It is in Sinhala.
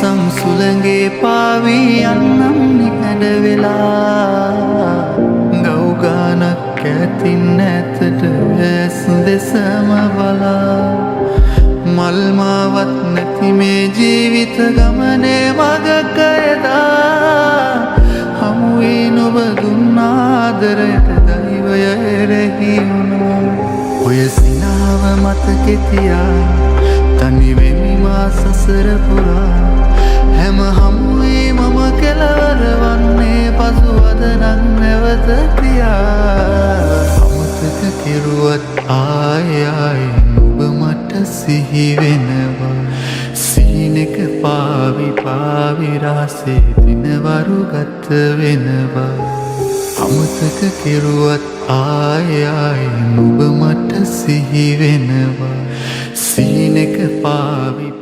සංසුලගේ පාවී යන්නම් නිකඩ වෙලා ගෞගානක් ඇතින් ඇතට ඇස් දෙසම බලා මල්මාවත් නැති මේ ජීවිත ගමනේ මගක එදා හමුවේ නොබ දුන්නාදරයට දෛවය එරෙහි වුණා ඔය සිනාව මතකෙතියා තනිවෙමි මා සසර පුරා හැම හමුවේ මම කෙලවර වන්නේ පසුවදනක් නැවත තියා අමතක කෙරුවත් ආයි නුඹ මට සිහි වෙනවා සීනෙක පාවි රාසේ දිනවරු ගත වෙනවා අමතක කෙරුවත් ආයි නුඹ මට සිහි වෙනවා සීනෙක පාවි